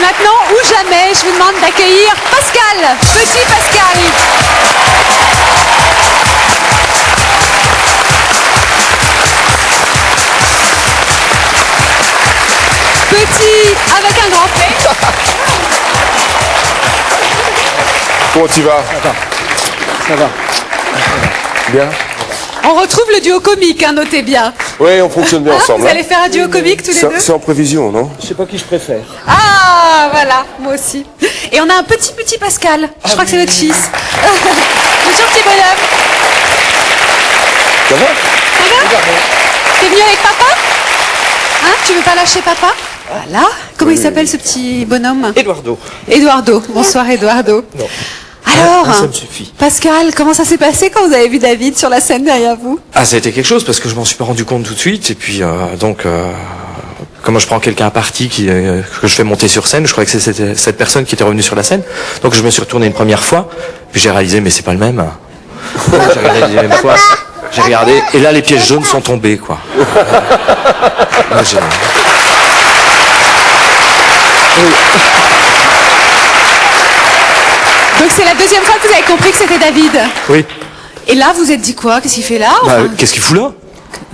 maintenant ou jamais, je vous demande d'accueillir Pascal, petit Pascal. Petit avec un grand P. Comment tu vas? Ça va. Bien. On retrouve le duo comique, hein, notez bien. Oui, on fonctionne bien ensemble. Vous allez faire un duo comique tous les deux? C'est en prévision, non? Je sais pas qui je préfère. Ah, voilà, moi aussi. Et on a un petit Pascal. Je crois que c'est notre fils. Le gentil bonhomme. Ça va? Ça va? T'es venu avec papa? Hein, tu veux pas lâcher papa? Voilà. Comment il s'appelle ce petit bonhomme? Eduardo. Eduardo. Bonsoir Eduardo. Non. Alors, Ça me suffit. Pascal, comment ça s'est passé quand vous avez vu David sur la scène derrière vous? Ah, ça a été quelque chose parce que je m'en suis pas rendu compte tout de suite et puis comme je prends quelqu'un à partie que je fais monter sur scène, je croyais que c'était cette personne qui était revenue sur la scène, donc je me suis retourné une première fois, puis j'ai réalisé mais c'est pas le même. J'ai regardé la deuxième fois, j'ai regardé et là les pièces jaunes sont tombées quoi. Là, Donc c'est la deuxième fois que vous avez compris que c'était David. oui. Et là, vous êtes dit quoi? Qu'est-ce qu'il fait là? Bah, Enfin, qu'est-ce qu'il fout là?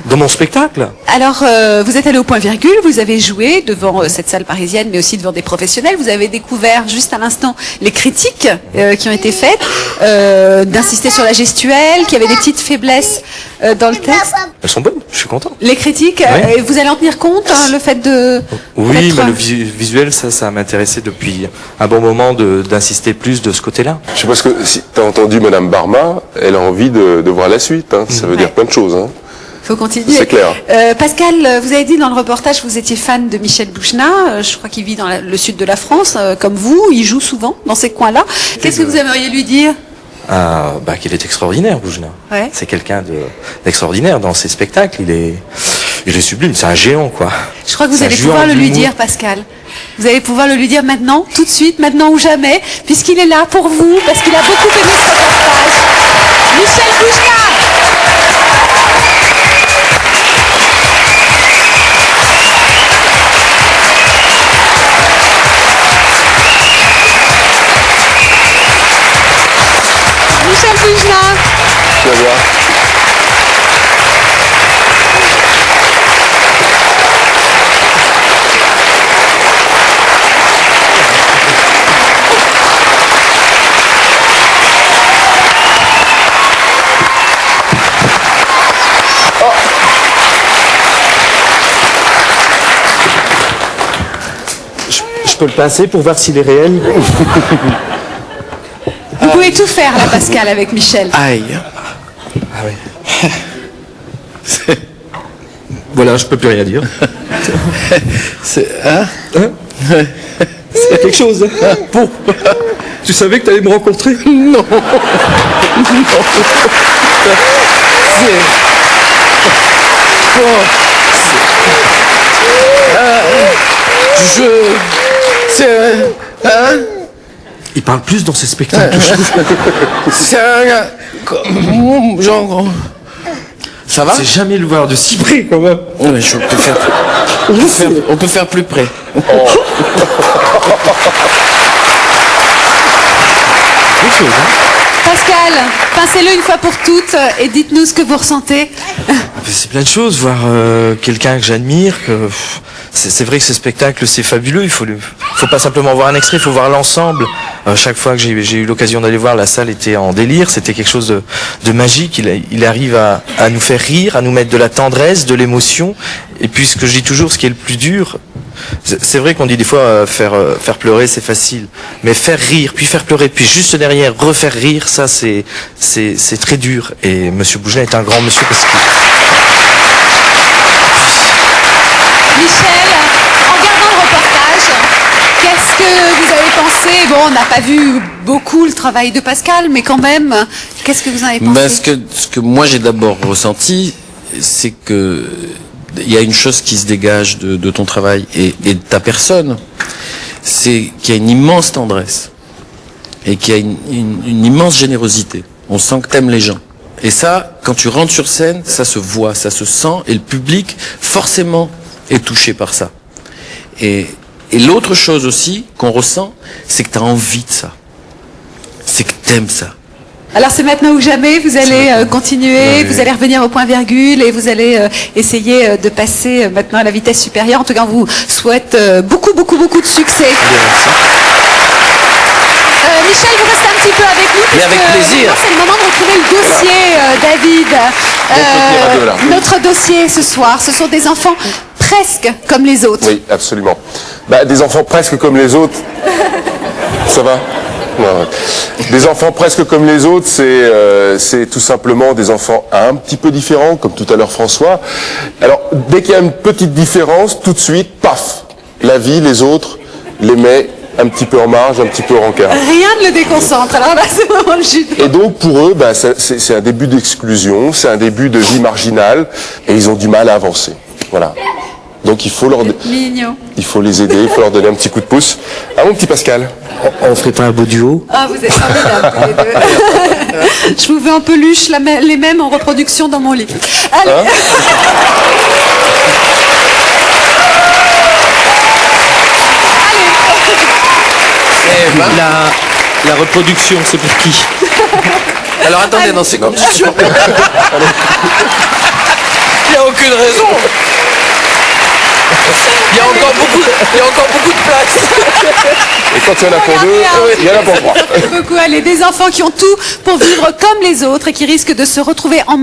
Dans mon spectacle? Alors, vous êtes allé au point virgule, vous avez joué devant cette salle parisienne, mais aussi devant des professionnels. Vous avez découvert juste à l'instant les critiques qui ont été faites, d'insister sur la gestuelle, qu'il y avait des petites faiblesses dans le texte. Elles sont bonnes, je suis content. Les critiques, Oui. et vous allez en tenir compte, hein, le fait de... Oui, d'être- mais le visuel, ça m'intéressait depuis un bon moment d'insister plus de ce côté-là. Je sais pas si t'as entendu Madame Barma, elle a envie de voir la suite. Hein. Ça veut dire plein de choses. Hein. Faut continuer. C'est clair. Pascal, vous avez dit dans le reportage que vous étiez fan de Michel Bouchna. Je crois qu'il vit dans le sud de la France, comme vous. Il joue souvent dans ces coins-là. Qu'est-ce que vous aimeriez lui dire? Qu'il est extraordinaire, Boujna. Ouais. C'est quelqu'un d'extraordinaire dans ses spectacles. Il est sublime. C'est un géant, quoi. Je crois que vous C'est un allez géant pouvoir le lui d'humour. dire, Pascal. Vous allez pouvoir le lui dire maintenant, tout de suite, maintenant ou jamais, puisqu'il est là pour vous, parce qu'il a beaucoup aimé ce reportage. Michel Bouchna! Michel Bouchna! Tu vas voir. Je peux le pincer pour voir s'il est réel. Vous pouvez tout faire, là, Pascal, avec Michel. Aïe. Ah oui. Voilà, je peux plus rien dire. Hein C'est quelque chose. Hein. Bon. Tu savais que tu allais me rencontrer? Non. Il parle plus dans ses spectacles. Ça va? C'est jamais le voir de si près quand même. Ouais, on peut faire plus près. Pascal, pincez-le une fois pour toutes et dites-nous ce que vous ressentez. C'est plein de choses. Voir quelqu'un que j'admire. C'est vrai que ce spectacle, c'est fabuleux. Il faut pas simplement voir un extrait, il faut voir l'ensemble. Chaque fois que j'ai eu l'occasion d'aller voir, la salle était en délire. C'était quelque chose de magique. Il arrive à nous faire rire, à nous mettre de la tendresse, de l'émotion. Et puis ce que je dis toujours, ce qui est le plus dur, c'est vrai qu'on dit des fois faire pleurer c'est facile, mais faire rire, puis faire pleurer, puis juste derrière refaire rire, ça c'est très dur. Et Monsieur Bouchna est un grand monsieur parce que Michel, en regardant le reportage, qu'est-ce que vous avez pensé? Bon, on n'a pas vu beaucoup le travail de Pascal, mais quand même, qu'est-ce que vous en avez pensé? Ben, ce que moi j'ai d'abord ressenti, c'est que il y a une chose qui se dégage de ton travail et de ta personne, c'est qu'il y a une immense tendresse et qu'il y a une immense générosité. On sent que t'aimes les gens. Et ça, quand tu rentres sur scène, ça se voit, ça se sent, et le public, forcément, est touché par ça. Et Et l'autre chose aussi qu'on ressent, c'est que tu as envie de ça. C'est que tu aimes ça. Alors c'est maintenant ou jamais, vous allez continuer, Ouais. vous allez revenir au point virgule et vous allez essayer de passer maintenant à la vitesse supérieure. En tout cas, on vous souhaite beaucoup de succès. Michel, vous restez un petit peu avec nous. Mais avec puisque plaisir. maintenant, c'est le moment de retrouver le dossier, David. radio, là. Notre dossier ce soir, ce sont des enfants presque comme les autres. Oui, absolument. Bah, des enfants presque comme les autres. Ça va? Ouais, ouais. Des enfants presque comme les autres, c'est tout simplement des enfants un petit peu différents, comme tout à l'heure François. Alors, dès qu'il y a une petite différence, tout de suite, paf, la vie, les autres, les met un petit peu en marge, un petit peu en rencard. Rien ne le déconcentre. Alors là, c'est vraiment le judo. Et donc pour eux, bah, c'est un début d'exclusion, c'est un début de vie marginale, et ils ont du mal à avancer. Voilà. Donc il faut Mignon. il faut les aider, il faut leur donner un petit coup de pouce. Ah mon petit Pascal. On ferait pas un beau duo? Ah, vous êtes formidables tous les deux. Je vous veux en peluche, les mêmes en reproduction dans mon lit. Allez. Hein? La reproduction, c'est pour qui? Alors attendez, dans ces conditions, il n'y a aucune raison. Il y a encore beaucoup de place. Et quand il y en a pour deux, il y en a pour trois. Beaucoup. Allez, des enfants qui ont tout pour vivre comme les autres et qui risquent de se retrouver en